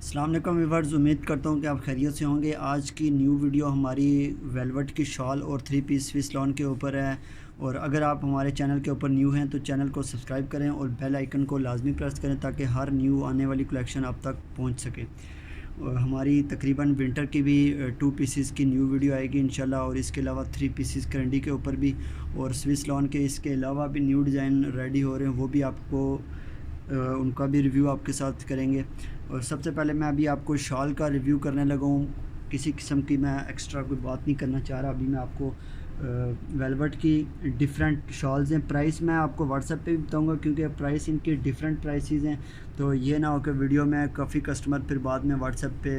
अस्सलाम वालेकुम व्यूअर्स, उम्मीद करता हूँ कि आप खैरियत से होंगे। आज की न्यू वीडियो हमारी वेलवेट की शॉल और 3 पीस स्विस लॉन के ऊपर है। और अगर आप हमारे चैनल के ऊपर न्यू हैं तो चैनल को सब्सक्राइब करें और बेल आइकन को लाजमी प्रेस करें ताकि हर न्यू आने वाली कलेक्शन आप तक पहुँच सके। और हमारी तकरीबन विंटर की भी 2 पीसेस की न्यू वीडियो आएगी इंशाल्लाह। और इसके अलावा 3 पीसेस करंडी के ऊपर भी और स्विस लॉन के इसके अलावा भी न्यू डिज़ाइन रेडी हो रहे हैं, वो भी आपको उनका भी रिव्यू आपके साथ करेंगे। और सबसे पहले मैं अभी आपको शॉल का रिव्यू करने लगा हूँ। किसी किस्म की मैं एक्स्ट्रा कोई बात नहीं करना चाह रहा। अभी मैं आपको वेलवेट की डिफरेंट शॉल्स हैं। प्राइस मैं आपको व्हाट्सएप पे भी बताऊँगा क्योंकि प्राइस इनकी डिफरेंट प्राइसेस हैं। तो ये ना हो कि वीडियो में काफ़ी कस्टमर फिर बाद में व्हाट्सएप पे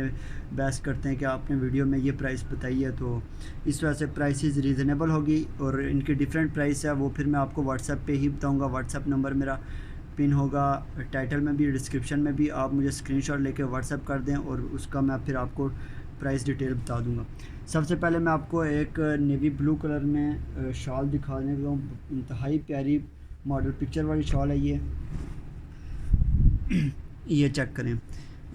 बहस करते हैं कि आपने वीडियो में ये प्राइस बताई है। तो इस वजह से प्राइसेस रीज़नेबल होगी और इनकी डिफरेंट प्राइस है वो फिर मैं आपको व्हाट्सएप पे ही बताऊँगा। व्हाट्सएप नंबर मेरा पिन होगा टाइटल में भी, डिस्क्रिप्शन में भी। आप मुझे स्क्रीनशॉट लेके व्हाट्सएप कर दें और उसका मैं फिर आपको प्राइस डिटेल बता दूंगा। सबसे पहले मैं आपको एक नेवी ब्लू कलर में शॉल दिखाने लगा हूँ। इंतहाई प्यारी मॉडल पिक्चर वाली शॉल है ये। ये चेक करें,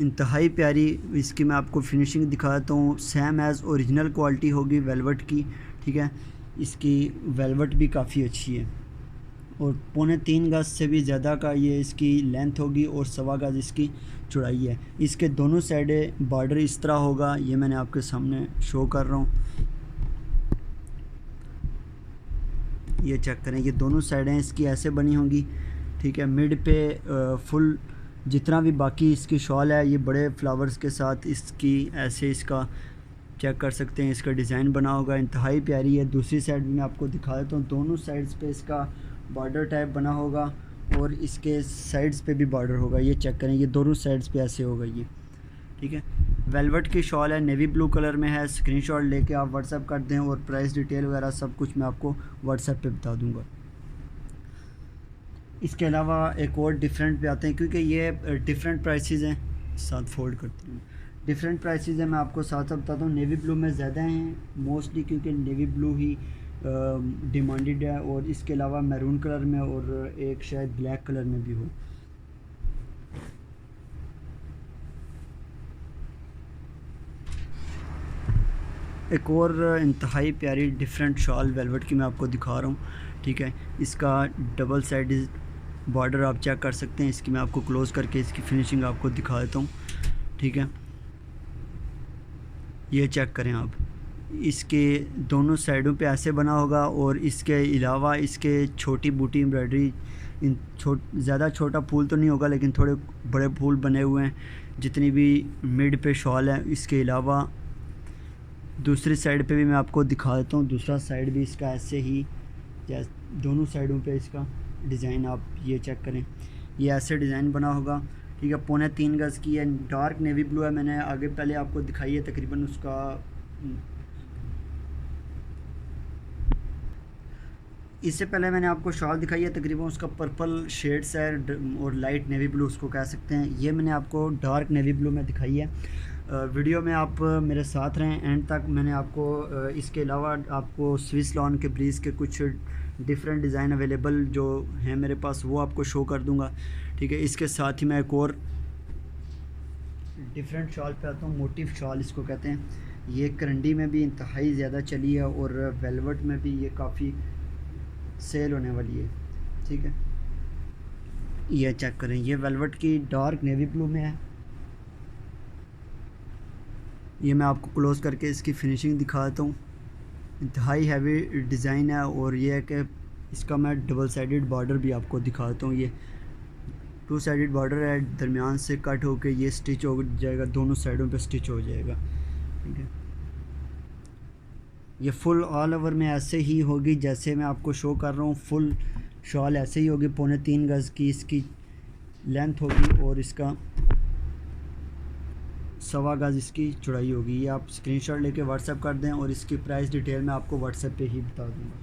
इंतहाई प्यारी। इसकी मैं आपको फिनिशिंग दिखाता हूँ। सेम एज़ ओरिजिनल क्वालिटी होगी वेलवेट की, ठीक है। इसकी वेलवेट भी काफ़ी अच्छी है और 3.25 गज से भी ज़्यादा का ये इसकी लेंथ होगी और 1.25 गज इसकी चौड़ाई है। इसके दोनों साइडें बॉर्डर इस तरह होगा, ये मैंने आपके सामने शो कर रहा हूँ। ये चेक करें, ये दोनों साइडें इसकी ऐसे बनी होंगी, ठीक है। मिड पे फुल जितना भी बाकी इसकी शॉल है ये बड़े फ्लावर्स के साथ इसकी ऐसे इसका चेक कर सकते हैं, इसका डिज़ाइन बना होगा। इंतहाई प्यारी है। दूसरी साइड भी मैं आपको दिखा देता हूँ। दोनों साइड्स पे इसका बॉर्डर टाइप बना होगा और इसके साइड्स पे भी बॉर्डर होगा। ये चेक करें, ये दोनों साइड्स पे ऐसे होगा ये, ठीक है। वेलवेट की शॉल है, नेवी ब्लू कलर में है। स्क्रीनशॉट लेके आप व्हाट्सएप कर दें और प्राइस डिटेल वगैरह सब कुछ मैं आपको व्हाट्सएप पे बता दूंगा। इसके अलावा एक और डिफरेंट पे आते हैं क्योंकि ये डिफरेंट प्राइसेस हैं। साथ फोल्ड करती हूँ, डिफरेंट प्राइसेस हैं। मैं आपको साथ साथ बताता हूँ। नेवी ब्लू में ज़्यादा हैं मोस्टली क्योंकि नेवी ब्लू ही डिमांडेड है। और इसके अलावा मैरून कलर में और एक शायद ब्लैक कलर में भी हो। एक और इंतहाई प्यारी डिफरेंट शॉल वेलवेट की मैं आपको दिखा रहा हूँ, ठीक है। इसका डबल साइड बॉर्डर आप चेक कर सकते हैं। इसकी मैं आपको क्लोज़ करके इसकी फिनिशिंग आपको दिखा देता हूँ, ठीक है। ये चेक करें आप, इसके दोनों साइडों पे ऐसे बना होगा और इसके अलावा इसके छोटी बूटी एम्ब्रॉयडरी इन ज़्यादा छोटा फूल तो नहीं होगा लेकिन थोड़े बड़े फूल बने हुए हैं जितनी भी मिड पे शॉल है। इसके अलावा दूसरी साइड पे भी मैं आपको दिखा देता हूँ। दूसरा साइड भी इसका ऐसे ही, जैसे दोनों साइडों पे इसका डिज़ाइन आप ये चेक करें, ये ऐसे डिज़ाइन बना होगा, ठीक है। 3.25 गज की है, डार्क नेवी ब्लू है। मैंने आगे पहले आपको दिखाई है तकरीबन उसका इससे पहले मैंने आपको शॉल दिखाई है, तकरीबन उसका पर्पल शेड्स है और लाइट नेवी ब्लू उसको कह सकते हैं। ये मैंने आपको डार्क नेवी ब्लू में दिखाई है। वीडियो में आप मेरे साथ रहें एंड तक। मैंने आपको इसके अलावा आपको स्विस लॉन के ब्रीज के कुछ डिफरेंट डिज़ाइन अवेलेबल जो हैं मेरे पास वो आपको शो कर दूंगा, ठीक है। इसके साथ ही मैं एक और डिफरेंट शॉल पे आता हूँ। मोटिव शॉल इसको कहते हैं। ये करंडी में भी इंतहाई ज़्यादा चली है और वेलवेट में भी ये काफ़ी सेल होने वाली है, ठीक है। ये चेक करें, ये वेलवेट की डार्क नेवी ब्लू में है। ये मैं आपको क्लोज़ करके इसकी फिनिशिंग दिखा देता हूँ। इंतहाई हैवी डिज़ाइन है और ये है कि इसका मैं डबल साइडेड बॉर्डर भी आपको दिखा देता हूँ। ये 2 साइडेड बॉर्डर है, दरमियान से कट होकर ये स्टिच हो जाएगा, दोनों साइडों पे स्टिच हो जाएगा, ठीक है। ये फुल ऑल ओवर में ऐसे ही होगी जैसे मैं आपको शो कर रहा हूँ। फुल शॉल ऐसे ही होगी, 3.25 गज की इसकी लेंथ होगी और इसका 1.25 गज इसकी चौड़ाई होगी। ये आप स्क्रीनशॉट लेके व्हाट्सएप कर दें और इसकी प्राइस डिटेल मैं आपको व्हाट्सएप पे ही बता दूँगा।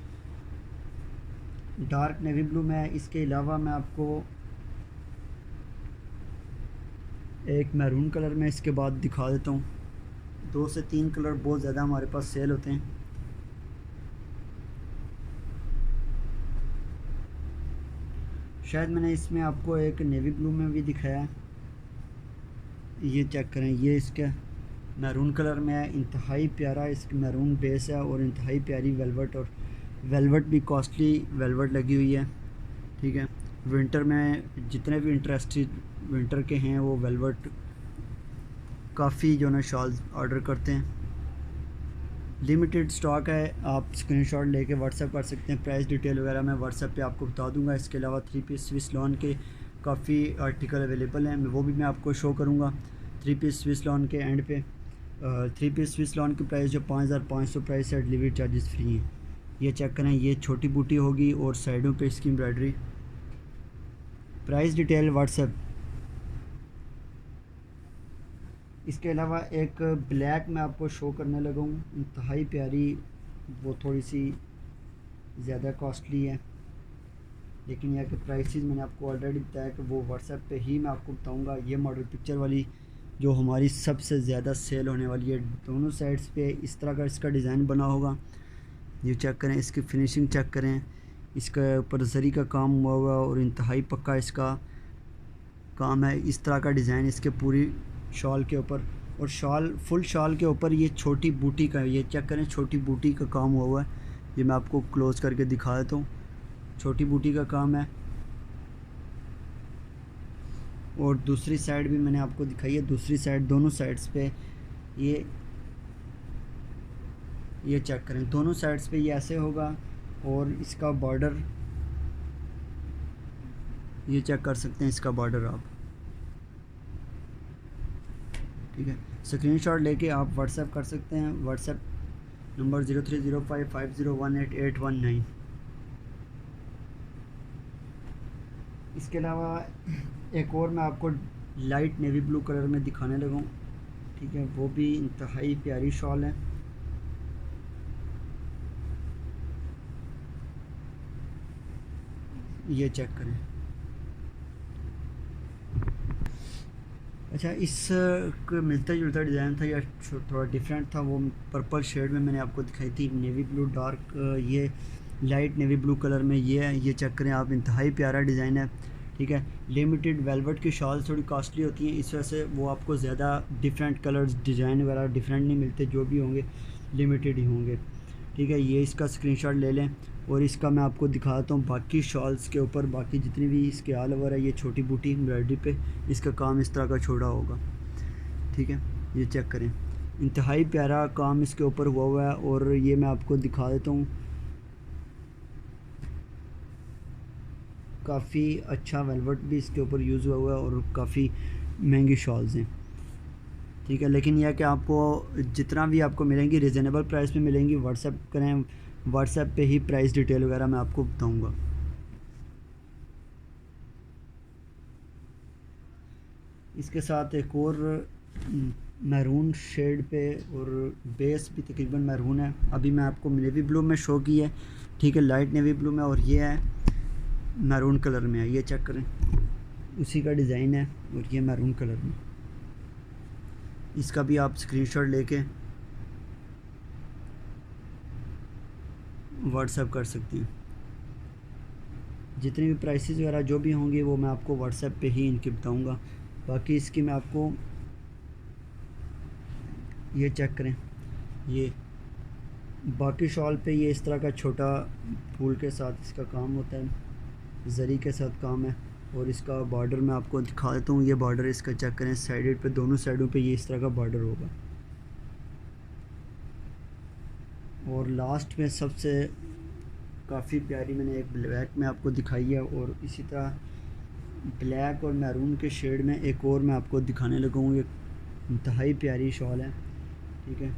डार्क नेवी ब्लू में इसके अलावा मैं आपको एक मैरून कलर में इसके बाद दिखा देता हूँ। 2 से 3 कलर बहुत ज़्यादा हमारे पास सेल होते हैं। शायद मैंने इसमें आपको एक नेवी ब्लू में भी दिखाया है। ये चेक करें, ये इसका मैरून कलर में है, इंतहाई प्यारा इसकी मैरून बेस है और इंतहाई प्यारी वेलवेट, और वेलवेट भी कॉस्टली वेलवेट लगी हुई है। ठीक है, विंटर में जितने भी इंटरेस्टेड विंटर के हैं वो वेलवेट काफ़ी जो ना शॉल्स ऑर्डर करते हैं। लिमिटेड स्टॉक है, आप स्क्रीनशॉट लेके व्हाट्सएप कर सकते हैं। प्राइस डिटेल वगैरह मैं व्हाट्सएप पे आपको बता दूंगा। इसके अलावा 3 पीस स्विस लॉन के काफ़ी आर्टिकल अवेलेबल हैं, वो भी मैं आपको शो करूंगा 3 पीस स्विस लॉन के एंड पे। 3 पीस स्विस लॉन की प्राइस जो 5500 प्राइस है, डिलीवरी चार्जेस फ्री हैं। ये चेक करें, ये छोटी बूटी होगी और साइडों पे इसकी एम्ब्रॉयडरी। Price detail WhatsApp. इसके अलावा एक ब्लैक मैं आपको शो करने लगा हूँ, इंतहाई प्यारी, वो थोड़ी सी ज़्यादा कॉस्टली है, लेकिन यह कि प्राइसेस मैंने आपको ऑलरेडी बताया कि वो व्हाट्सएप पे ही मैं आपको बताऊँगा। ये मॉडल पिक्चर वाली जो हमारी सबसे ज़्यादा सेल होने वाली है, दोनों साइड्स पे इस तरह का इसका डिज़ाइन बना होगा। ये चेक करें, इसकी फिनिशिंग चेक करें, इसके ऊपर जरी का काम हुआ हुआ और इंतहाई पक्का इसका काम है। इस तरह का डिज़ाइन इसके पूरी शॉल के ऊपर, और शॉल फुल शॉल के ऊपर ये छोटी बूटी का, ये चेक करें छोटी बूटी का काम हुआ हुआ है। ये मैं आपको क्लोज़ करके दिखा देता हूँ, छोटी बूटी का काम है। और दूसरी साइड भी मैंने आपको दिखाई है, दूसरी साइड दोनों साइड्स पे ये चेक करें, दोनों साइड्स पे ये ऐसे होगा। और इसका बॉर्डर ये चेक कर सकते हैं, इसका बॉर्डर आप, ठीक है। स्क्रीनशॉट लेके आप व्हाट्सएप कर सकते हैं। WhatsApp number 030550188819। इसके अलावा एक और मैं आपको लाइट नेवी ब्लू कलर में दिखाने लगा हूँ, ठीक है, वो भी इंतहाई प्यारी शॉल है। ये चेक करें। अच्छा, इस मिलता जुलता डिज़ाइन था या थोड़ा डिफरेंट था, वो पर्पल शेड में मैंने आपको दिखाई थी, नेवी ब्लू डार्क, ये लाइट नेवी ब्लू कलर में ये है। ये चेक करें आप, इंतहाई प्यारा डिज़ाइन है, ठीक है। लिमिटेड वेलवेट की शॉल थोड़ी कॉस्टली होती हैं, इस वजह से वो आपको ज़्यादा डिफरेंट कलर्स डिज़ाइन वगैरह डिफरेंट नहीं मिलते, जो भी होंगे लिमिटेड ही होंगे, ठीक है। ये इसका स्क्रीनशॉट ले लें। और इसका मैं आपको दिखाता हूँ बाकी शॉल्स के ऊपर, बाकी जितनी भी इसके ऑल ओवर है, ये छोटी बूटी एम्ब्रॉयडरी पे इसका काम इस तरह का छोड़ा होगा, ठीक है। ये चेक करें, इंतहाई प्यारा काम इसके ऊपर हुआ हुआ है। और ये मैं आपको दिखा देता हूँ, काफ़ी अच्छा वेलवेट भी इसके ऊपर यूज़ हुआ हुआ है और काफ़ी महंगी शॉल्स हैं, ठीक है। लेकिन यह कि आपको जितना भी आपको मिलेंगी रिजनेबल प्राइस में मिलेंगी। व्हाट्सएप करें, व्हाट्सएप पे ही प्राइस डिटेल वगैरह मैं आपको बताऊंगा। इसके साथ एक और मैरून शेड पे, और बेस भी तकरीबन मैरून है। अभी मैं आपको नेवी ब्लू में शो की है, ठीक है, लाइट नेवी ब्लू में, और ये है मैरून कलर में है। ये चेक करें, उसी का डिज़ाइन है और ये मैरून कलर में। इसका भी आप स्क्रीनशॉट लेके व्हाट्सएप कर सकते हैं। जितने भी प्राइसेस वगैरह जो भी होंगे वो मैं आपको व्हाट्सएप पे ही इनकी बताऊंगा। बाकी इसकी मैं आपको, ये चेक करें, ये बाकी शॉल पे ये इस तरह का छोटा फूल के साथ इसका काम होता है, जरी के साथ काम है। और इसका बॉर्डर मैं आपको दिखा देता हूँ, ये बॉर्डर इसका चेक करें, साइडेड पे दोनों साइडों पे ये इस तरह का बॉर्डर होगा। और लास्ट में सबसे काफ़ी प्यारी मैंने एक ब्लैक में आपको दिखाई है, और इसी तरह ब्लैक और मैरून के शेड में एक और मैं आपको दिखाने लगा हूँ। ये इंतहाई प्यारी शॉल है, ठीक है,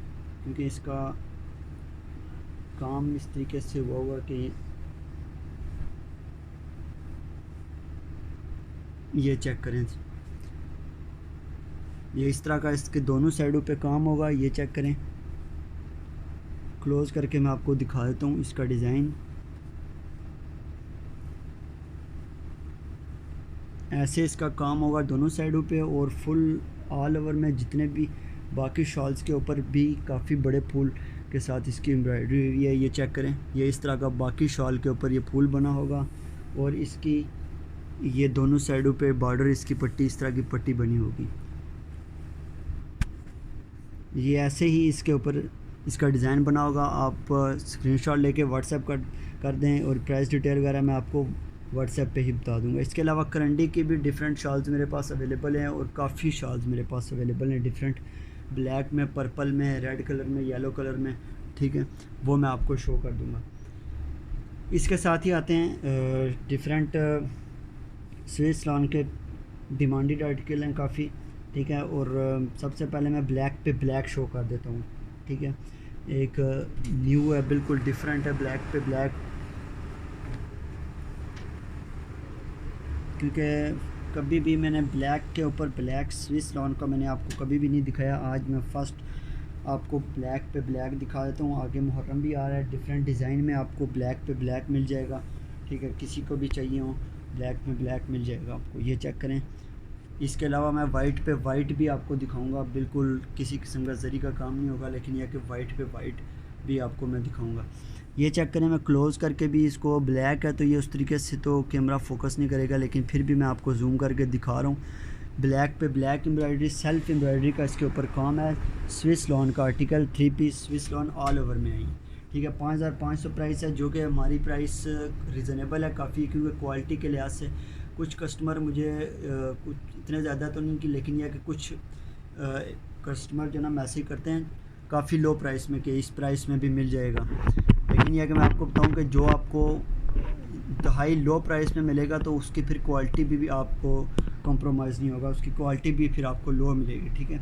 क्योंकि इसका काम इस तरीके से हुआ हुआ कि ये चेक करें, ये इस तरह का इसके दोनों साइडों पे काम होगा। ये चेक करें, क्लोज़ करके मैं आपको दिखा देता हूँ इसका डिज़ाइन। ऐसे इसका काम होगा दोनों साइडों पे, और फुल ऑल ओवर में जितने भी बाकी शॉल्स के ऊपर भी काफ़ी बड़े फूल के साथ इसकी एम्ब्रॉयडरी हुई है। ये चेक करें, ये इस तरह का बाकी शॉल के ऊपर ये फूल बना होगा, और इसकी ये दोनों साइडों पे बॉर्डर, इसकी पट्टी, इस तरह की पट्टी बनी होगी। ये ऐसे ही इसके ऊपर इसका डिज़ाइन बना होगा। आप स्क्रीनशॉट लेके व्हाट्सएप कर दें और प्राइस डिटेल वगैरह मैं आपको व्हाट्सएप पे ही बता दूंगा। इसके अलावा करंडी की भी डिफरेंट शॉल्स मेरे पास अवेलेबल हैं और काफ़ी शॉल्स मेरे पास अवेलेबल हैं डिफरेंट, ब्लैक में, पर्पल में, रेड कलर में, येलो कलर में, ठीक है, वो मैं आपको शो कर दूंगा। इसके साथ ही आते हैं डिफरेंट स्विस लॉन के डिमांडेड आर्टिकल हैं काफ़ी, ठीक है। और सबसे पहले मैं ब्लैक पे ब्लैक शो कर देता हूँ, ठीक है। एक न्यू है, बिल्कुल डिफरेंट है ब्लैक पे ब्लैक, क्योंकि कभी भी मैंने ब्लैक के ऊपर ब्लैक स्विस लॉन का मैंने आपको कभी भी नहीं दिखाया। आज मैं फ़र्स्ट आपको ब्लैक पे ब्लैक दिखा देता हूँ। आगे मुहर्रम भी आ रहा है, डिफरेंट डिज़ाइन में आपको ब्लैक पे ब्लैक मिल जाएगा, ठीक है। किसी को भी चाहिए हो ब्लैक में ब्लैक मिल जाएगा आपको, ये चेक करें। इसके अलावा मैं वाइट पे वाइट भी आपको दिखाऊंगा, बिल्कुल किसी किस्म का जरी का काम नहीं होगा, लेकिन यह कि वाइट पे वाइट भी आपको मैं दिखाऊंगा। ये चेक करें, मैं क्लोज़ करके भी, इसको ब्लैक है तो ये उस तरीके से तो कैमरा फोकस नहीं करेगा, लेकिन फिर भी मैं आपको जूम करके दिखा रहा हूँ। ब्लैक पे ब्लैक एम्ब्रॉयडरी, सेल्फ एम्ब्रॉयडरी का इसके ऊपर काम है। स्विस लॉन का article 3 piece Swiss lawn all over में आई, ठीक है। 5500 प्राइस है, जो कि हमारी प्राइस रिजनेबल है काफ़ी, क्योंकि क्वालिटी के लिहाज से कुछ कस्टमर मुझे कुछ इतने ज़्यादा तो नहीं कि, लेकिन यह कि कुछ कस्टमर जो ना मैसेज करते हैं काफ़ी लो प्राइस में कि इस प्राइस में भी मिल जाएगा, लेकिन यह कि मैं आपको बताऊं कि जो आपको हाई लो प्राइस में मिलेगा तो उसकी फिर क्वालिटी भी आपको कॉम्प्रोमाइज़ नहीं होगा, उसकी क्वालिटी भी फिर आपको लो मिलेगी, ठीक है।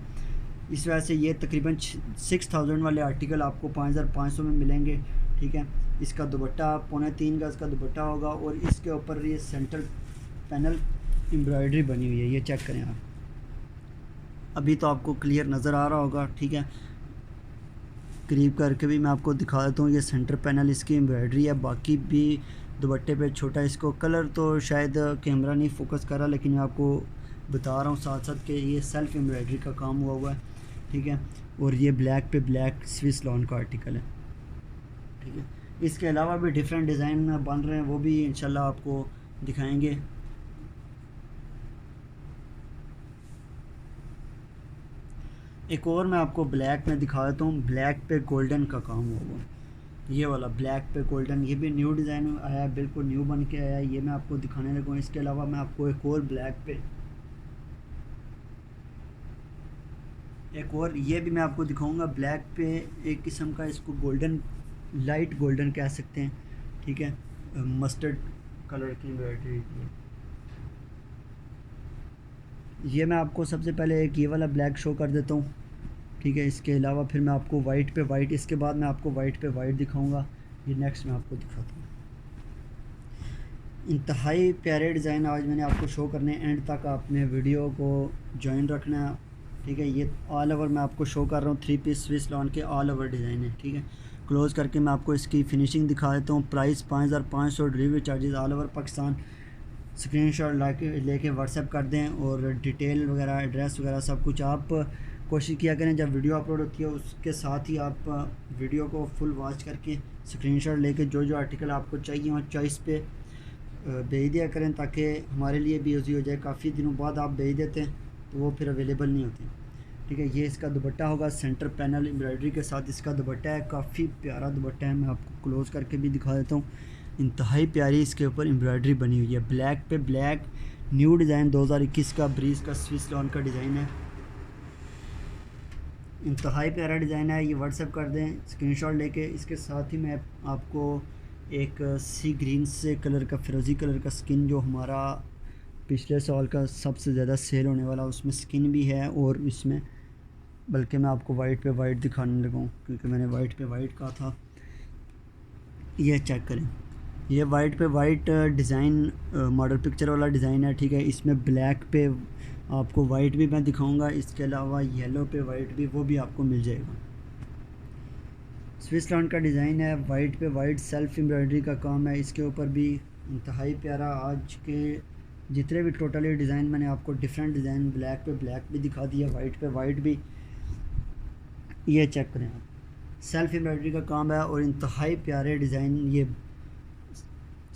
इस वजह से ये तकरीबन 6000 वाले आर्टिकल आपको 5500 में मिलेंगे, ठीक है। इसका दुपट्टा 2.25 गज का दुपट्टा होगा और इसके ऊपर ये सेंटर पैनल एम्ब्रॉयडरी बनी हुई है, ये चेक करें आप। अभी तो आपको क्लियर नज़र आ रहा होगा, ठीक है। करीब करके भी मैं आपको दिखा देता हूँ, ये सेंटर पैनल इसकी एम्ब्रॉयडरी है। बाकी भी दुपट्टे पे छोटा, इसको कलर तो शायद कैमरा नहीं फोकस कर रहा, लेकिन मैं आपको बता रहा हूँ साथ साथ कि ये सेल्फ एम्ब्रॉयडरी का काम हुआ है, ठीक है। और ये ब्लैक पे ब्लैक स्विस लॉन का आर्टिकल है, ठीक है। इसके अलावा भी डिफरेंट डिज़ाइन बन रहे हैं, वो भी इंशाल्लाह आपको दिखाएंगे। एक और मैं आपको ब्लैक में दिखा देता हूँ, ब्लैक पे गोल्डन का काम होगा, ये वाला ब्लैक पे गोल्डन, ये भी न्यू डिज़ाइन आया है, बिल्कुल न्यू बन के आया है, ये मैं आपको दिखाने लगा हूँ। इसके अलावा मैं आपको एक और ब्लैक पे एक और ये भी मैं आपको दिखाऊंगा, ब्लैक पे एक किस्म का, इसको गोल्डन, लाइट गोल्डन कह सकते हैं, ठीक है। मस्टर्ड कलर की एम्ब्रॉयडरी, ये मैं आपको सबसे पहले एक ये वाला ब्लैक शो कर देता हूँ, ठीक है। इसके अलावा फिर मैं आपको वाइट पे वाइट, इसके बाद मैं आपको वाइट पे वाइट दिखाऊंगा, ये नेक्स्ट मैं आपको दिखाता हूँ। इंतहाई प्यारे डिज़ाइन आज मैंने आपको शो करने, एंड तक आपने वीडियो को ज्वाइन रखना है, ठीक है। ये ऑल ओवर मैं आपको शो कर रहा हूँ, 3 पीस स्विस लॉन के ऑल ओवर डिज़ाइन है, ठीक है। क्लोज़ करके मैं आपको इसकी फिनिशिंग दिखा देता हूँ। Price 5500, delivery charges all over Pakistan. Screenshot लेके व्हाट्सएप कर दें और डिटेल वगैरह, एड्रेस वगैरह सब कुछ आप कोशिश किया करें जब वीडियो अपलोड होती है उसके साथ ही आप वीडियो को फुल वॉच करके स्क्रीनशॉट लेके जो जो आर्टिकल आपको चाहिए वो चॉइस पे भेज दिया करें, ताकि हमारे लिए भी यूज़ी हो जाए। काफ़ी दिनों बाद आप भेज देते हैं तो वो फिर अवेलेबल नहीं होती, ठीक है। ये इसका दुपट्टा होगा, सेंटर पैनल एम्ब्रॉयडरी के साथ इसका दुपट्टा है, काफ़ी प्यारा दुपट्टा है। मैं आपको क्लोज़ करके भी दिखा देता हूँ, इंतहाई प्यारी इसके ऊपर एम्ब्रॉयडरी बनी हुई है। ब्लैक पे ब्लैक न्यू डिज़ाइन 2021 का ब्रीज का स्विस लॉन का डिज़ाइन है, इंतहाई प्यारा डिज़ाइन है। ये व्हाट्सएप कर दें स्क्रीनशॉट लेके। इसके साथ ही मैं आपको एक सी ग्रीन से कलर का, फिरोज़ी कलर का स्किन, जो हमारा पिछले साल का सबसे ज़्यादा सेल होने वाला, उसमें स्किन भी है, और इसमें बल्कि मैं आपको वाइट पे वाइट दिखाने लगा हूँ, क्योंकि मैंने वाइट पे वाइट कहा था। ये चेक करें, ये वाइट पे वाइट डिज़ाइन मॉडल पिक्चर वाला डिज़ाइन है, ठीक है। इसमें ब्लैक पे आपको वाइट भी मैं दिखाऊंगा, इसके अलावा येलो पे वाइट भी, वो भी आपको मिल जाएगा। स्विस लॉन का डिज़ाइन है, वाइट पे वाइट सेल्फ एम्ब्रॉयडरी का काम है इसके ऊपर भी, इंतहाई प्यारा। आज के जितने भी टोटली डिज़ाइन मैंने आपको डिफरेंट डिज़ाइन, ब्लैक पे ब्लैक भी दिखा दिया, वाइट पे वाइट भी। ये चेक करें आप, सेल्फ एम्ब्रॉयडरी का काम है और इंतहाई प्यारे डिज़ाइन। ये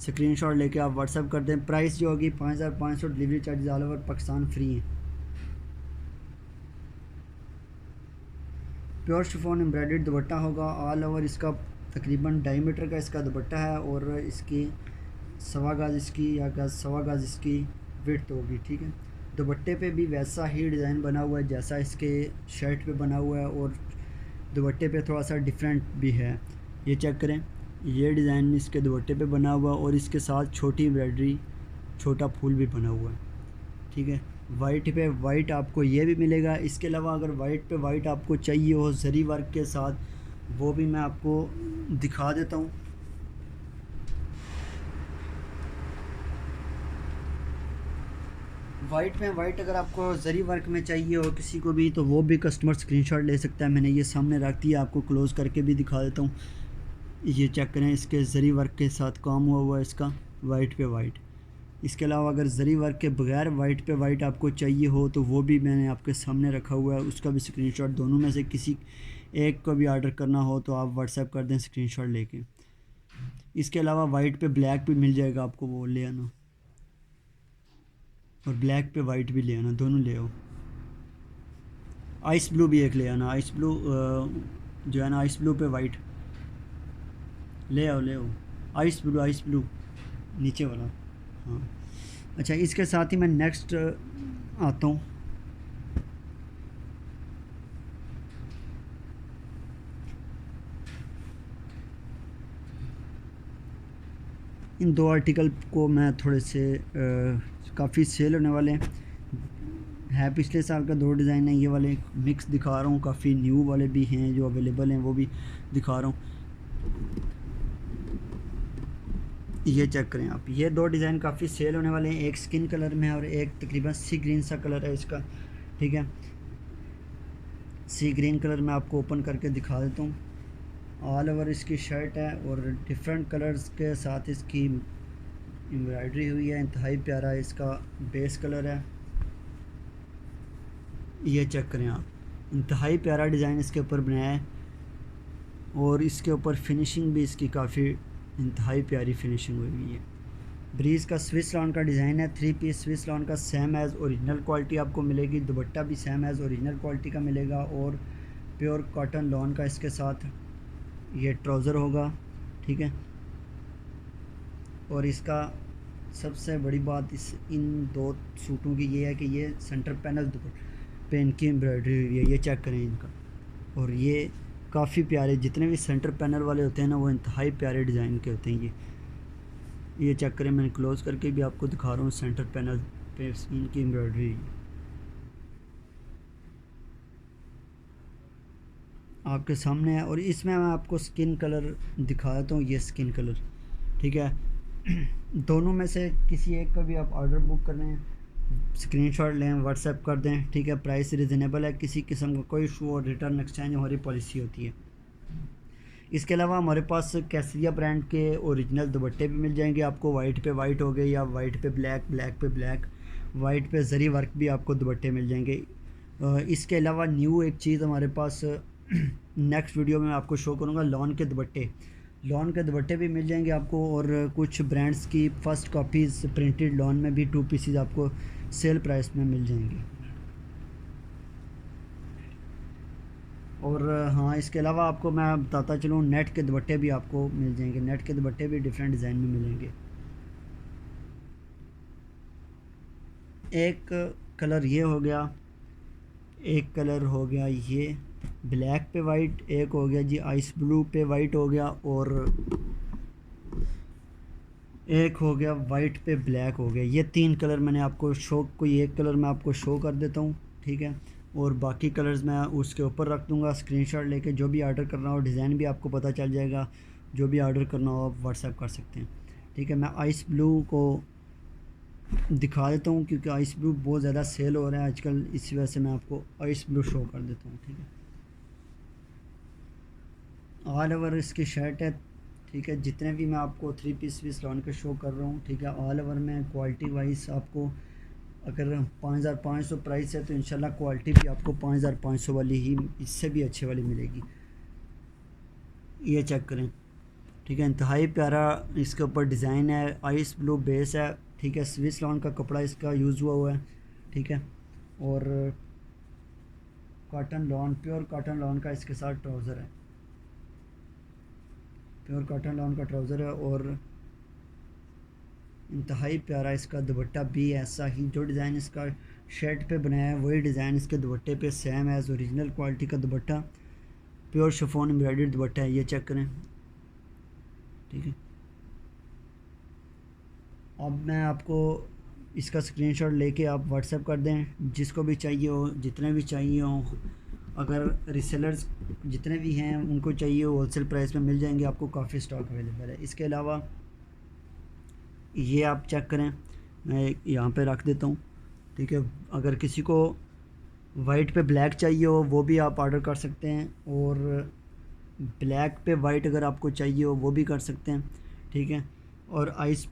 स्क्रीनशॉट लेके आप व्हाट्सएप कर दें। प्राइस जो होगी 5500, delivery charges all over Pakistan free हैं। प्योर शिफॉन एम्ब्रॉयडर्ड दुपट्टा होगा। ऑल ओवर इसका तकरीबन 2.5 मीटर का इसका दुपट्टा है और इसकी 1.25 गज इसकी या गज 1.25 गज इसकी विड्थ होगी। ठीक है, दुपट्टे पे भी वैसा ही डिज़ाइन बना हुआ है जैसा इसके शर्ट पे बना हुआ है और दुपट्टे पे थोड़ा सा डिफरेंट भी है। ये चेक करें, ये डिज़ाइन इसके दुपट्टे पे बना हुआ और इसके साथ छोटी एम्ब्रॉयडरी, छोटा फूल भी बना हुआ है। ठीक है, वाइट पे वाइट आपको ये भी मिलेगा। इसके अलावा अगर वाइट पे वाइट आपको चाहिए हो जरी वर्क के साथ, वो भी मैं आपको दिखा देता हूँ। वाइट में वाइट अगर आपको जरी वर्क में चाहिए हो किसी को भी, तो वो भी कस्टमर स्क्रीनशॉट ले सकता है। मैंने ये सामने रख दिया, आपको क्लोज़ करके भी दिखा देता हूँ। ये चेक करें, इसके जरी वर्क के साथ काम हुआ है इसका, वाइट पे वाइट। इसके अलावा अगर जरी वर्क के बगैर वाइट पे वाइट आपको चाहिए हो, तो वो भी मैंने आपके सामने रखा हुआ है, उसका भी स्क्रीनशॉट। दोनों में से किसी एक को भी ऑर्डर करना हो तो आप व्हाट्सएप कर दें स्क्रीनशॉट लेके। इसके अलावा वाइट पे ब्लैक भी मिल जाएगा आपको, वो ले आना, और ब्लैक पे वाइट भी ले आना, दोनों ले आओ। आइस ब्लू भी एक ले आना, आइस ब्लू जो है ना, आइस ब्लू पे वाइट ले आओ, ले आओ। आइस ब्लू नीचे वाला। हाँ, अच्छा, इसके साथ ही मैं नेक्स्ट आता हूँ। इन दो आर्टिकल को मैं थोड़े से काफ़ी सेल होने वाले हैं। पिछले साल का 2 डिज़ाइन है, ये वाले मिक्स दिखा रहा हूँ। काफ़ी न्यू वाले भी हैं जो अवेलेबल हैं, वो भी दिखा रहा हूँ। ये चेक करें आप, ये 2 डिज़ाइन काफ़ी सेल होने वाले हैं। एक स्किन कलर में है और एक तकरीबन सी ग्रीन सा कलर है इसका। ठीक है, सी ग्रीन कलर मैं आपको ओपन करके दिखा देता हूँ। ऑल ओवर इसकी शर्ट है और डिफरेंट कलर्स के साथ इसकी एम्ब्रॉयडरी हुई है। इंतहाई प्यारा इसका बेस कलर है। ये चेक करें आप, इंतहाई प्यारा डिज़ाइन इसके ऊपर बनाया है और इसके ऊपर फिनिशिंग भी इसकी काफ़ी इंतहाई प्यारी फिनिशिंग हुई है। ब्रीज़ का स्विस लॉन का डिज़ाइन है। 3 पीस स्विस लॉन का सेम एज़ ओरिजिनल क्वालिटी आपको मिलेगी। दुपट्टा भी सेम एज़ ओरिजिनल क्वालिटी का मिलेगा और प्योर कॉटन लॉन का इसके साथ ये ट्राउज़र होगा। ठीक है, और इसका सबसे बड़ी बात इन 2 सूटों की ये है कि ये सेंटर पैनल पे इनकी एम्ब्रॉयडरी हुई है। ये चेक करें इनका, और ये काफ़ी प्यारे, जितने भी सेंटर पैनल वाले होते हैं ना, वो इंतहाई प्यारे डिज़ाइन के होते हैं। ये चेक करें, मैंने क्लोज़ करके भी आपको दिखा रहा हूँ। सेंटर पैनल पे इनकी एम्ब्रॉयडरी आपके सामने है। और इसमें मैं आपको स्किन कलर दिखा देता हूँ, ये स्किन कलर। ठीक है, दोनों में से किसी एक का भी आप ऑर्डर बुक कर लें, स्क्रीनशॉट लें, व्हाट्सएप कर दें। ठीक है, प्राइस रिजनेबल है, किसी किस्म का कोई इशू और रिटर्न एक्सचेंज हमारी पॉलिसी होती है। इसके अलावा हमारे पास कैसरिया ब्रांड के ओरिजिनल दुपट्टे भी मिल जाएंगे आपको। वाइट पे वाइट हो गए या वाइट पे ब्लैक, ब्लैक पे ब्लैक, वाइट पे जरी वर्क भी आपको दुपट्टे मिल जाएंगे। इसके अलावा न्यू एक चीज़ हमारे पास नेक्स्ट वीडियो में आपको शो करूँगा, लॉन के दुपट्टे। लॉन के दुपट्टे भी मिल जाएंगे आपको और कुछ ब्रांड्स की फ़र्स्ट कॉपीज़ प्रिंटेड लॉन में भी 2 पीसेज आपको सेल प्राइस में मिल जाएंगे। और हाँ, इसके अलावा आपको मैं बताता चलूँ, नेट के दुपट्टे भी आपको मिल जाएंगे। नेट के दुपट्टे भी डिफरेंट डिज़ाइन में मिलेंगे। एक कलर ये हो गया, एक कलर हो गया ये ब्लैक पे वाइट, एक हो गया जी आइस ब्लू पे वाइट हो गया, और एक हो गया वाइट पे ब्लैक हो गया। ये 3 कलर मैंने आपको शो, कोई एक कलर मैं आपको शो कर देता हूँ। ठीक है, और बाकी कलर्स मैं उसके ऊपर रख दूँगा स्क्रीनशॉट लेके। जो भी ऑर्डर करना हो, डिज़ाइन भी आपको पता चल जाएगा। जो भी ऑर्डर करना हो आप व्हाट्सएप कर सकते हैं। ठीक है, मैं आइस ब्लू को दिखा देता हूँ क्योंकि आइस ब्लू बहुत ज़्यादा सेल हो रहा है आजकल, इसी वजह से मैं आपको आइस ब्लू शो कर देता हूँ। ठीक है, ऑल ओवर इसकी शर्ट है। ठीक है, जितने भी मैं आपको 3 पीस स्विस लॉन के शो कर रहा हूँ, ठीक है, ऑल ओवर में क्वालिटी वाइज आपको अगर 5500 प्राइस है तो इंशाल्लाह क्वालिटी भी आपको 5500 वाली ही, इससे भी अच्छे वाली मिलेगी। ये चेक करें। ठीक है, इंतहाई प्यारा इसके ऊपर डिज़ाइन है, आइस ब्लू बेस है। ठीक है, स्विस लॉन का कपड़ा इसका यूज़ हुआ है। ठीक है, और cotton lawn, pure cotton lawn का इसके साथ ट्राउज़र है, प्योर कॉटन लॉन का ट्राउज़र है। और इंतहाई प्यारा इसका दुपट्टा भी ऐसा ही, जो डिज़ाइन इसका शर्ट पे बनाया है वही डिज़ाइन इसके दुपट्टे पे सेम है, ओरिजिनल क्वालिटी का दुपट्टा, प्योर शिफॉन एम्ब्रॉयडर्ड दुपट्टा है। ये चेक करें, ठीक है। अब मैं आपको इसका स्क्रीनशॉट लेके आप व्हाट्सएप कर दें, जिसको भी चाहिए हो, जितने भी चाहिए हो। अगर रिसेलर्स जितने भी हैं उनको चाहिए हो होलसेल प्राइस में मिल जाएंगे आपको, काफ़ी स्टॉक अवेलेबल है। इसके अलावा ये आप चेक करें, मैं यहाँ पे रख देता हूँ, ठीक है। अगर किसी को वाइट पे ब्लैक चाहिए हो वो भी आप ऑर्डर कर सकते हैं, और ब्लैक पे वाइट अगर आपको चाहिए हो वो भी कर सकते हैं, ठीक है। और आइस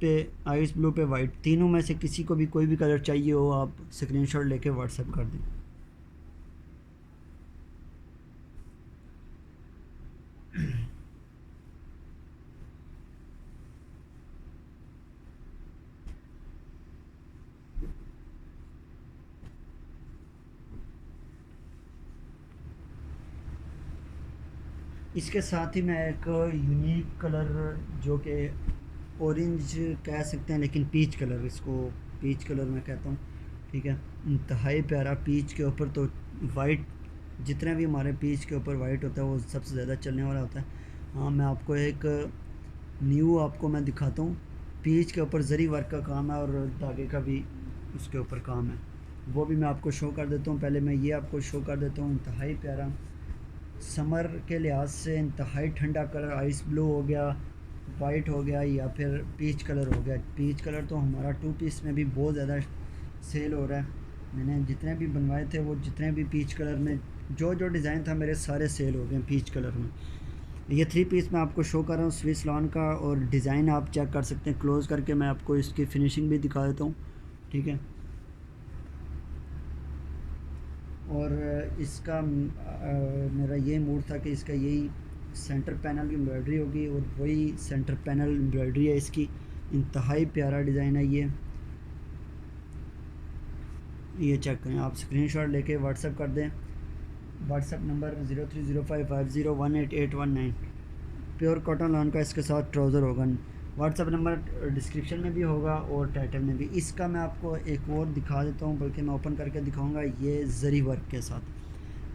ब्लू पे वाइट, तीनों में से किसी को भी कोई भी कलर चाहिए हो आप स्क्रीनशॉट लेके व्हाट्सएप कर दें। इसके साथ ही मैं एक यूनिक कलर, जो कि ऑरेंज कह सकते हैं लेकिन पीच कलर, इसको पीच कलर मैं कहता हूँ, ठीक है। इंतहाई प्यारा पीच के ऊपर तो वाइट, जितने भी हमारे पीच के ऊपर वाइट होता है वो सबसे ज़्यादा चलने वाला होता है। हाँ, मैं आपको एक न्यू आपको मैं दिखाता हूँ, पीच के ऊपर जरी वर्क का काम है और धागे का भी उसके ऊपर काम है, वो भी मैं आपको शो कर देता हूँ। पहले मैं ये आपको शो कर देता हूँ, इंतहाई प्यारा समर के लिहाज से इंतहाई ठंडा कलर, आइस ब्लू हो गया, वाइट हो गया, या फिर पीच कलर हो गया। पीच कलर तो हमारा 2 पीस में भी बहुत ज़्यादा सेल हो रहा है, मैंने जितने भी बनवाए थे वो जितने भी पीच कलर में जो जो डिज़ाइन था मेरे सारे सेल हो गए पीच कलर में। ये 3 पीस मैं आपको शो कर रहा हूँ स्विस लॉन का, और डिज़ाइन आप चेक कर सकते हैं क्लोज़ करके, मैं आपको इसकी फिनिशिंग भी दिखा देता हूँ, ठीक है। और इसका मेरा ये मूड था कि इसका यही सेंटर पैनल की एम्ब्रॉयडरी होगी, और वही सेंटर पैनल एम्ब्रॉयडरी है इसकी। इंतहाई प्यारा डिज़ाइन है ये चेक करें, आप स्क्रीनशॉट लेके व्हाट्सएप कर दें। WhatsApp number 030550188119। Pure cotton lawn का इसके साथ ट्राउज़र होगा। व्हाट्सएप नंबर डिस्क्रिप्शन में भी होगा और टाइटल में भी। इसका मैं आपको एक और दिखा देता हूँ, बल्कि मैं ओपन करके दिखाऊंगा, ये जरी वर्क के साथ।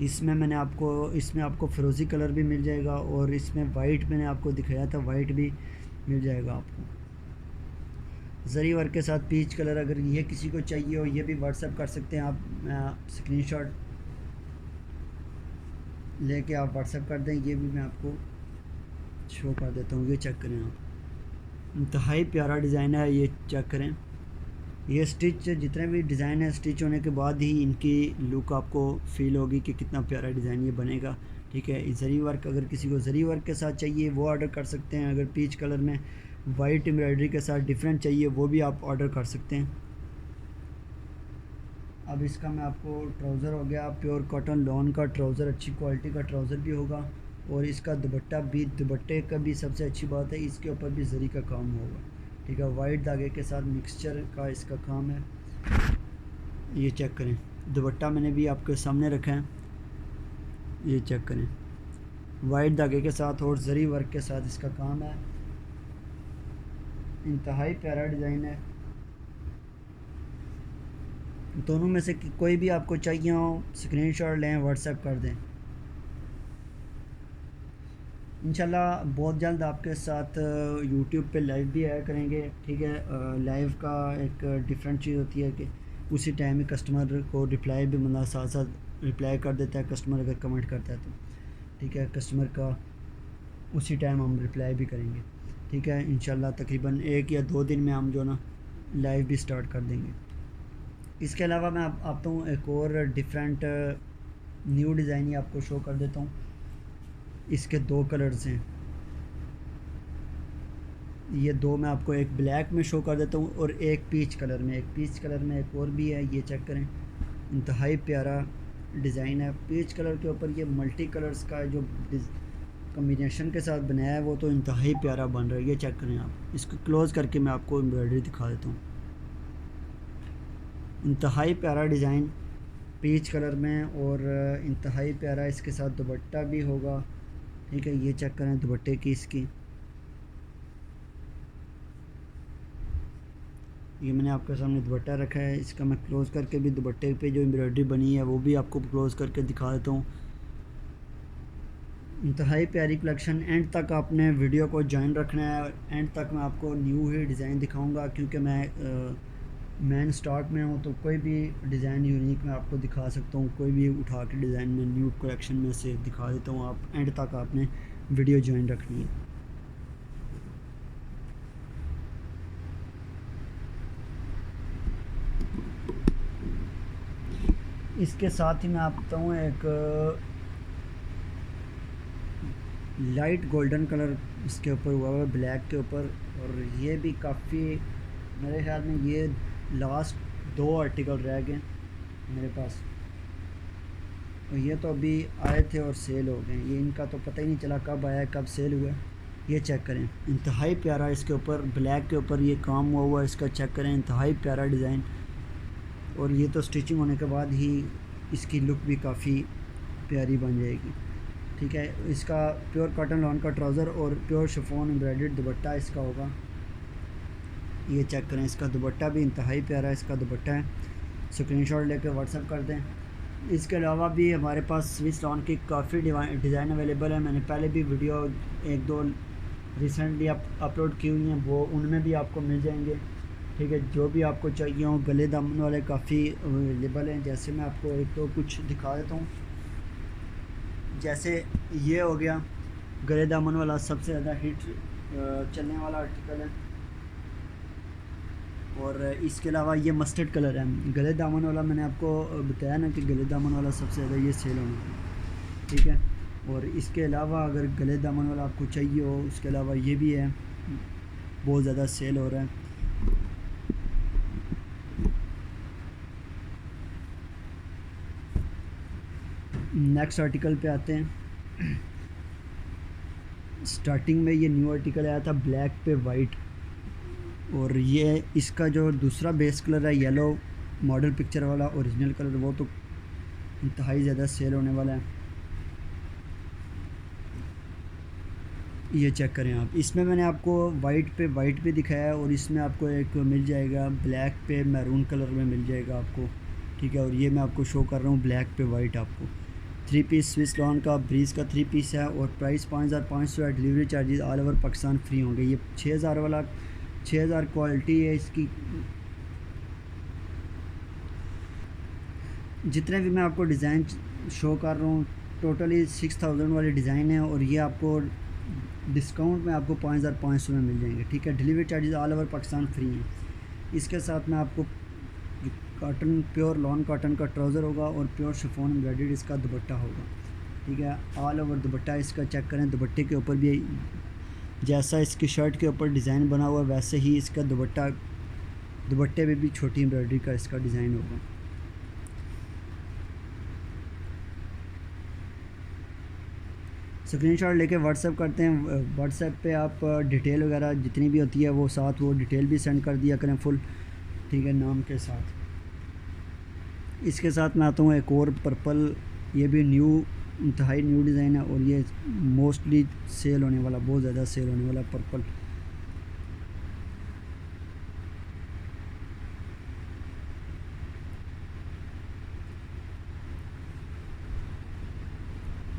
इसमें आपको फ़िरोज़ी कलर भी मिल जाएगा, और इसमें वाइट मैंने आपको दिखाया था, वाइट भी मिल जाएगा आपको जरी वर्क के साथ पीच कलर। अगर ये किसी को चाहिए हो ये भी व्हाट्सएप कर सकते हैं आप, स्क्रीनशॉट लेके आप व्हाट्सएप कर दें, ये भी मैं आपको शो कर देता हूँ। ये चेक करें आप, इंतहाई प्यारा डिज़ाइन है, ये चेक करें। ये स्टिच, जितने भी डिज़ाइन है स्टिच होने के बाद ही इनकी लुक आपको फील होगी कि कितना प्यारा डिज़ाइन ये बनेगा, ठीक है। जरी वर्क, अगर किसी को जरी वर्क के साथ चाहिए वो ऑर्डर कर सकते हैं। अगर पीच कलर में वाइट एम्ब्रॉयडरी के साथ डिफरेंट चाहिए वो भी आप ऑर्डर कर सकते हैं। अब इसका मैं आपको ट्राउज़र हो गया, प्योर कॉटन लॉन का ट्राउज़र, अच्छी क्वालिटी का ट्राउज़र भी होगा, और इसका दुपट्टा भी, दुपट्टे का भी सबसे अच्छी बात है इसके ऊपर भी जरी का काम होगा, ठीक है। वाइट धागे के साथ मिक्सचर का इसका काम है। ये चेक करें, दुपट्टा मैंने भी आपके सामने रखा है, ये चेक करें, वाइट धागे के साथ और जरी वर्क के साथ इसका काम है। इंतहाई प्यारा डिज़ाइन है। दोनों में से कोई भी आपको चाहिए हो स्क्रीनशॉट लें, व्हाट्सएप कर दें। इंशाल्लाह बहुत जल्द आपके साथ यूट्यूब पे लाइव भी आया करेंगे, ठीक है। लाइव का एक डिफरेंट चीज़ होती है कि उसी टाइम ही कस्टमर को रिप्लाई भी, मतलब साथ साथ रिप्लाई कर देता है कस्टमर अगर कमेंट करता है तो, ठीक है। कस्टमर का उसी टाइम हम रिप्लाई भी करेंगे, ठीक है। इंशाल्लाह तकरीबन 1 या 2 दिन में हम जो ना लाइव भी स्टार्ट कर देंगे। इसके अलावा मैं आपको एक और डिफरेंट न्यू डिज़ाइन ही आपको शो कर देता हूँ। इसके 2 कलर्स हैं, ये 2 मैं आपको एक ब्लैक में शो कर देता हूँ और एक पीच कलर में, एक और भी है, ये चेक करें। इंतहाई प्यारा डिज़ाइन है, पीच कलर के ऊपर ये मल्टी कलर्स का जो कम्बिनेशन के साथ बनाया है वो तो इंतहाई प्यारा बन रहा है। ये चेक करें आप, इसको क्लोज़ करके मैं आपको एम्ब्रॉयडरी दिखा देता हूँ। इंतहाई प्यारा डिज़ाइन, पीच कलर में, और इंतहाई प्यारा इसके साथ दुपट्टा भी होगा। ठीक है, ये चेक करें दुपट्टे की इसकी, ये मैंने आपके सामने दुपट्टा रखा है। इसका मैं क्लोज़ करके भी दुपट्टे पे जो एम्ब्रॉयडरी बनी है वो भी आपको क्लोज़ करके दिखा देता हूँ। इंतहाई प्यारी कलेक्शन। एंड तक आपने वीडियो को ज्वाइन रखना है। एंड तक मैं आपको न्यू ही डिज़ाइन दिखाऊंगा, क्योंकि मैं मेन स्टॉक में हूँ, तो कोई भी डिज़ाइन यूनिक मैं आपको दिखा सकता हूँ। कोई भी उठा के डिज़ाइन में न्यू कलेक्शन में से दिखा देता हूँ। आप एंड तक आपने वीडियो ज्वाइन रखनी है। इसके साथ ही मैं आप बताऊँ एक लाइट गोल्डन कलर इसके ऊपर हुआ है ब्लैक के ऊपर, और ये भी काफ़ी, मेरे ख्याल में ये लास्ट 2 आर्टिकल रह गए मेरे पास, और ये तो अभी आए थे और सेल हो गए। ये इनका तो पता ही नहीं चला कब आया कब सेल हुआ। ये चेक करें, इंतहाई प्यारा इसके ऊपर ब्लैक के ऊपर ये काम हुआ है इसका। चेक करें, इंतहाई प्यारा डिज़ाइन, और ये तो स्टिचिंग होने के बाद ही इसकी लुक भी काफ़ी प्यारी बन जाएगी। ठीक है, इसका प्योर कॉटन लॉन का ट्राउज़र और प्योर शिफॉन एम्ब्रॉयडर्ड दुपट्टा इसका होगा। ये चेक करें, इसका दुपट्टा भी इंतहाई प्यारा इसका दुपट्टा है। स्क्रीनशॉट लेकर व्हाट्सएप कर दें। इसके अलावा भी हमारे पास स्विस लॉन की काफ़ी डिज़ाइन अवेलेबल है। मैंने पहले भी वीडियो 1-2 रिसेंटली अपलोड की हुई हैं, वो उनमें भी आपको मिल जाएंगे। ठीक है, जो भी आपको चाहिए हो, गले दामन वाले काफ़ी अवेलेबल हैं। जैसे मैं आपको एक तो कुछ दिखा देता हूँ। जैसे ये हो गया गले दामन वाला, सबसे ज़्यादा हिट चलने वाला आर्टिकल है। और इसके अलावा ये मस्टर्ड कलर है गले दामन वाला। मैंने आपको बताया ना कि गले दामन वाला सबसे ज़्यादा ये सेल होना है। ठीक है, और इसके अलावा अगर गले दामन वाला आपको चाहिए हो, उसके अलावा ये भी है, बहुत ज़्यादा सेल हो रहा है। नेक्स्ट आर्टिकल पे आते हैं। स्टार्टिंग में ये न्यू आर्टिकल आया था ब्लैक पे वाइट, और ये इसका जो दूसरा बेस कलर है येलो मॉडल पिक्चर वाला ओरिजिनल कलर, वो तो इंतहाई ज़्यादा सेल होने वाला है। ये चेक करें आप, इसमें मैंने आपको वाइट पे वाइट भी दिखाया है, और इसमें आपको एक मिल जाएगा ब्लैक पे मैरून कलर में मिल जाएगा आपको। ठीक है, और ये मैं आपको शो कर रहा हूँ ब्लैक पे वाइट आपको। 3 पीस स्विस लॉन का ब्रीज का 3 पीस है, और प्राइस 5500 है। Delivery charges all over Pakistan free होंगे। ये 6000 वाला 6000 क्वालिटी है इसकी। जितने भी मैं आपको डिज़ाइन शो कर रहा हूँ टोटली 6000 वाले डिज़ाइन है, और ये आपको डिस्काउंट में आपको 5500 में मिल जाएंगे। ठीक है, delivery charges all over Pakistan free हैं। इसके साथ में आपको कॉटन प्योर लॉन कॉटन का ट्राउज़र होगा, और प्योर शिफॉन एम्ब्रॉयडर्ड इसका दुपट्टा होगा। ठीक है, ऑल ओवर दुपट्टा इसका चेक करें। दुपट्टे के ऊपर भी जैसा इसकी शर्ट के ऊपर डिज़ाइन बना हुआ है वैसे ही इसका दुपट्टे में भी छोटी एम्ब्रॉयडरी का इसका डिज़ाइन होगा। स्क्रीनशॉट लेके व्हाट्सएप करते हैं। व्हाट्सएप पे आप डिटेल वगैरह जितनी भी होती है वो साथ वो डिटेल भी सेंड कर दिया करें फुल। ठीक है, नाम के साथ। इसके साथ मैं आता हूँ एक और पर्पल, ये भी इंतहाई न्यू डिज़ाइन है, और ये मोस्टली सेल होने वाला, बहुत ज़्यादा सेल होने वाला पर्पल।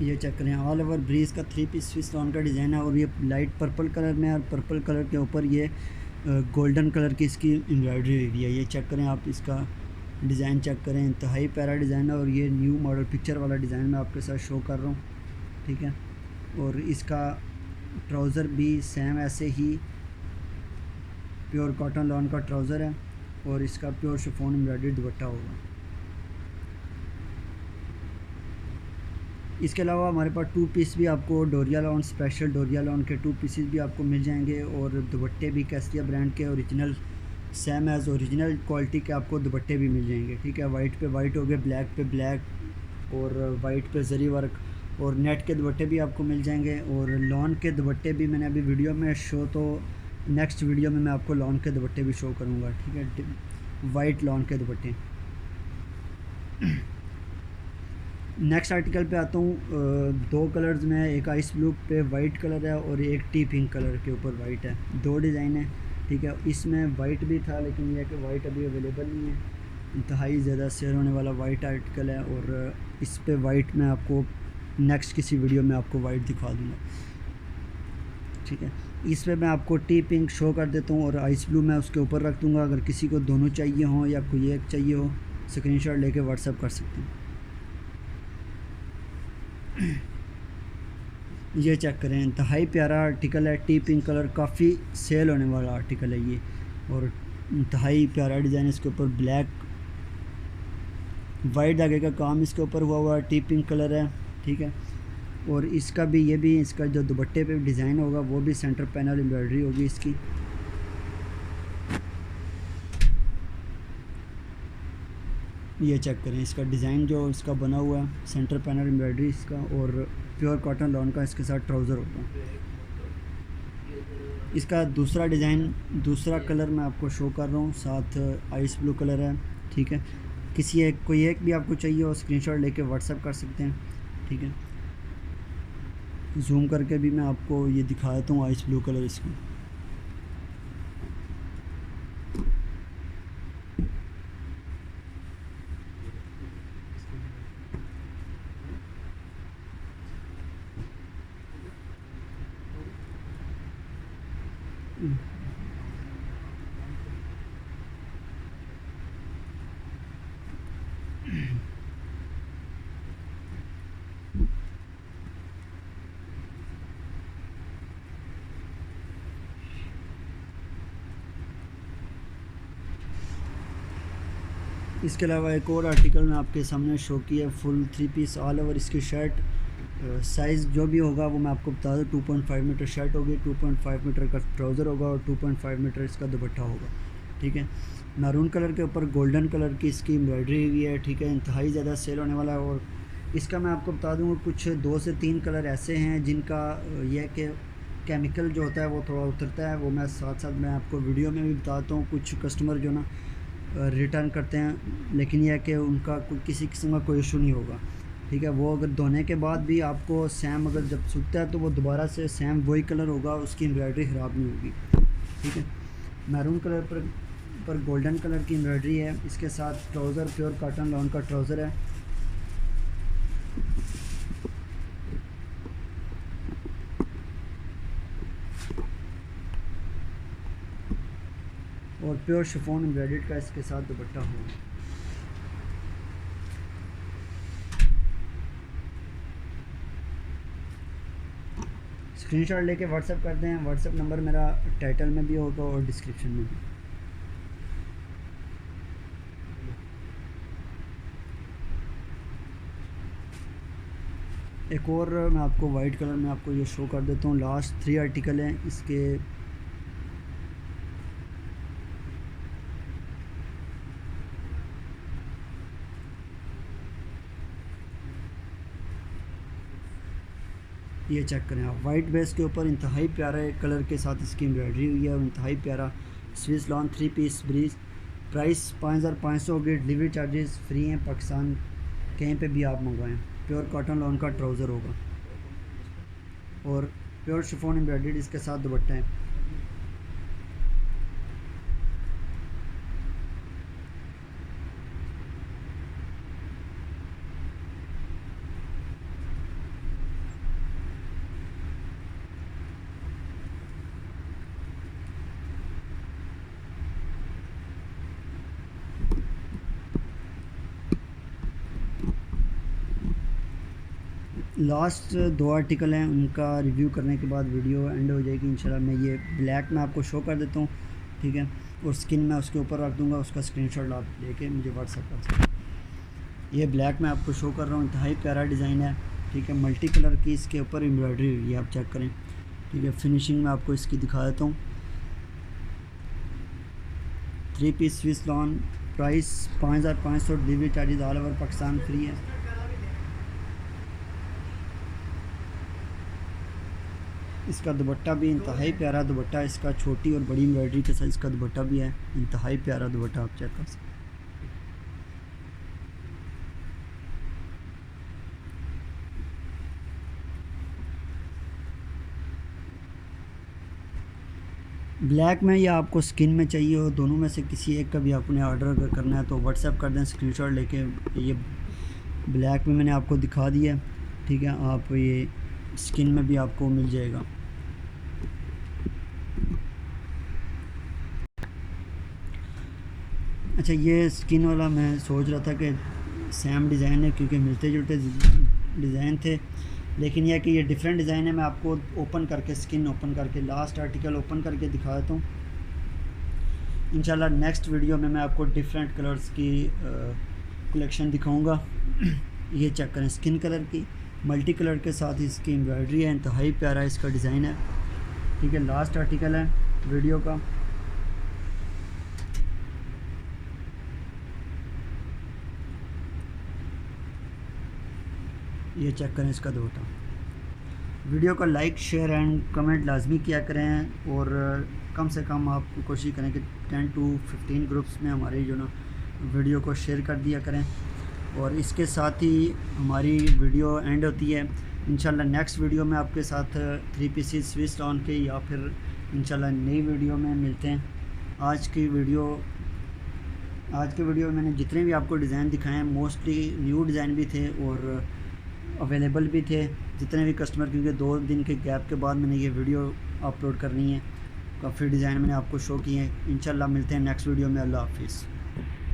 ये चेक करें, ऑल ओवर ब्रीज का 3 पीस स्विस लॉन का डिज़ाइन है, और ये लाइट पर्पल कलर में है, और पर्पल कलर के ऊपर ये गोल्डन कलर की इसकी एम्ब्रॉयडरी हुई है। ये चेक करें आप, इसका डिज़ाइन चेक करें, इंतहाई प्यारा डिज़ाइन है, और ये न्यू मॉडल पिक्चर वाला डिज़ाइन मैं आपके साथ शो कर रहा हूँ। ठीक है, और इसका ट्राउज़र भी सेम ऐसे ही प्योर कॉटन लॉन का ट्राउज़र है, और इसका प्योर शिफॉन एम्ब्रॉयडर्ड दुपट्टा होगा। इसके अलावा हमारे पास 2 पीस भी आपको डोरिया लॉन स्पेशल डोरिया लॉन के 2 पीसेस भी आपको मिल जाएंगे, और दुपट्टे भी कैस्टिया ब्रांड के original same as original quality के आपको दुपट्टे भी मिल जाएंगे। ठीक है, वाइट पे वाइट हो गए, ब्लैक पे ब्लैक, और वाइट पे जरी वर्क, और नेट के दुपट्टे भी आपको मिल जाएंगे। और लॉन के दुपट्टे भी मैंने अभी वीडियो में शो, तो नेक्स्ट वीडियो में मैं आपको लॉन के दुपट्टे भी शो करूँगा। ठीक है, वाइट लॉन के दुपट्टे। नेक्स्ट आर्टिकल पे आता हूँ। दो कलर्स में है, एक आइस ब्लू पे वाइट कलर है और एक टी पिंक कलर के ऊपर वाइट है। दो डिज़ाइन है, ठीक है। इसमें वाइट भी था लेकिन यह कि वाइट अभी अवेलेबल नहीं है। इंतहाई ज़्यादा सेल होने वाला वाइट आर्टिकल है और इस पे वाइट मैं आपको नेक्स्ट किसी वीडियो में आपको वाइट दिखा दूँगा, ठीक है। इस पे मैं आपको टी पिंक शो कर देता हूँ और आइस ब्लू मैं उसके ऊपर रख दूँगा। अगर किसी को दोनों चाहिए हों या कोई एक चाहिए हो, स्क्रीनशॉट लेके व्हाट्सअप कर सकते हैं। ये चेक करें, इंतहाई प्यारा आर्टिकल है, टी पिंक कलर, काफ़ी सेल होने वाला आर्टिकल है ये और इंतहाई प्यारा डिज़ाइन। इसके ऊपर ब्लैक वाइट धागे का काम इसके ऊपर हुआ है, टी पिंक कलर है, ठीक है। और इसका भी इसका जो दुपट्टे पे डिज़ाइन होगा वो भी सेंटर पैनल एम्ब्रॉयडरी होगी इसकी। ये चेक करें, इसका डिज़ाइन जो इसका बना हुआ है, सेंटर पैनल एम्ब्रॉयडरी इसका, और प्योर कॉटन लॉन का इसके साथ ट्राउज़र होगा। इसका दूसरा डिज़ाइन, दूसरा कलर मैं आपको शो कर रहा हूँ, साथ आइस ब्लू कलर है, ठीक है। कोई एक भी आपको चाहिए हो स्क्रीनशॉट लेके व्हाट्सएप कर सकते हैं, ठीक है। जूम करके भी मैं आपको ये दिखा देता हूँ आइस ब्लू कलर इसका। इसके अलावा एक और आर्टिकल मैं आपके सामने शो किया है, फुल 3 पीस ऑल ओवर इसकी शर्ट। साइज़ जो भी होगा वो मैं आपको बता दूँ, 2.5 मीटर शर्ट होगी, 2.5 मीटर का ट्राउज़र होगा और 2.5 मीटर इसका दुपट्टा होगा, ठीक है। मैरून कलर के ऊपर गोल्डन कलर की इसकी एम्ब्रॉयडरी हुई है, ठीक है। इंतहाई ज़्यादा सेल होने वाला है और इसका मैं आपको बता दूँ कुछ 2 से 3 कलर ऐसे हैं जिनका यह कि केमिकल जो होता है वो थोड़ा उतरता है, वो मैं साथ साथ मैं आपको वीडियो में भी बताता हूँ। कुछ कस्टमर जो ना रिटर्न करते हैं, लेकिन यह है कि उनका किसी किस्म का कोई इशू नहीं होगा, ठीक है। वो अगर धोने के बाद भी आपको सेम अगर जब सूखता है तो वो दोबारा से सेम वही कलर होगा, उसकी एम्ब्रॉयडरी ख़राब नहीं होगी, ठीक है। मैरून कलर पर गोल्डन कलर की एम्ब्रॉयडरी है, इसके साथ ट्राउज़र प्योर कॉटन लॉन का ट्राउज़र है। और प्योर शिफॉन एम्ब्रॉयडर्ड का इसके साथ दुपट्टा होगा। स्क्रीनशॉट लेके व्हाट्सएप करते हैं। व्हाट्सएप नंबर मेरा टाइटल में भी होगा और डिस्क्रिप्शन में भी। एक और मैं आपको वाइट कलर में आपको ये शो कर देता हूँ। लास्ट 3 आर्टिकल हैं इसके। ये चेक करें आप, वाइट बेस के ऊपर इंतहाई प्यारे कलर के साथ इसकी एम्ब्रॉयडरी हुई है और इंतहाई प्यारा Swiss lawn 3 piece breeze. Price 5500 होगी, डिलीवरी चार्जेस फ्री हैं, पाकिस्तान कहीं पे भी आप मंगवाएं। प्योर कॉटन लॉन का ट्राउज़र होगा और प्योर शिफॉन एम्ब्रॉयडर्ड इसके साथ दुपट्टा है। लास्ट 2 आर्टिकल हैं, उनका रिव्यू करने के बाद वीडियो एंड हो जाएगी इंशाल्लाह। मैं ये ब्लैक में आपको शो कर देता हूँ, ठीक है। और स्किन मैं उसके ऊपर रख दूँगा, उसका स्क्रीनशॉट आप लेके मुझे व्हाट्सएप कर सकते हैं। ये ब्लैक में आपको शो कर रहा हूँ, इंतहाई प्यारा डिज़ाइन है, ठीक है। मल्टी कलर की इसके ऊपर एम्ब्रॉयडरी हुई है, आप चेक करें, ठीक है। फिनिशिंग में आपको इसकी दिखा देता हूँ। 3 piece Swiss lawn, price 5500, delivery charges all over Pakistan free है। इसका दुपट्टा भी इंतहाई प्यारा दुपट्टा है इसका, छोटी और बड़ी एम्ब्रॉयडरी के साथ इसका दुपट्टा भी है, इंतहाई प्यारा दुपट्टा, आप चेक कर सकते हैं। ब्लैक में या आपको स्किन में चाहिए हो, दोनों में से किसी एक का भी आपने ऑर्डर अगर करना है तो व्हाट्सएप कर दें स्क्रीनशॉट लेके। ये ब्लैक में मैंने आपको दिखा दिया, ठीक है। आप ये स्किन में भी आपको मिल जाएगा। अच्छा, ये स्किन वाला मैं सोच रहा था कि सेम डिज़ाइन है क्योंकि मिलते जुलते डिज़ाइन थे, लेकिन यह कि ये डिफरेंट डिज़ाइन है। मैं आपको ओपन करके स्किन ओपन करके लास्ट आर्टिकल ओपन करके दिखा देता हूँ। इंशाल्लाह नेक्स्ट वीडियो में मैं आपको डिफरेंट कलर्स की कलेक्शन दिखाऊंगा। ये चेक करें, स्किन कलर की मल्टी कलर के साथ इसकी एम्ब्रॉयडरी है, इंतहाई प्यारा इसका डिज़ाइन है, ठीक है। लास्ट आर्टिकल है वीडियो का। ये चेक करें इसका दुपट्टा। वीडियो को लाइक शेयर एंड कमेंट लाजमी किया करें, और कम से कम आप कोशिश करें कि 10 to 15 ग्रुप्स में हमारी जो ना वीडियो को शेयर कर दिया करें। और इसके साथ ही हमारी वीडियो एंड होती है। इंशाल्लाह नेक्स्ट वीडियो में आपके साथ 3 पीसेस स्विस लॉन के या फिर इंशाल्लाह नई वीडियो में मिलते हैं। आज की वीडियो में मैंने जितने भी आपको डिज़ाइन दिखाए हैं मोस्टली न्यू डिज़ाइन भी थे और अवेलेबल भी थे। जितने भी कस्टमर, क्योंकि 2 दिन के गैप के बाद मैंने ये वीडियो अपलोड करनी है, काफ़ी डिज़ाइन मैंने आपको शो किए हैं। इंशाल्लाह मिलते हैं नेक्स्ट वीडियो में। अल्लाह हाफिज़।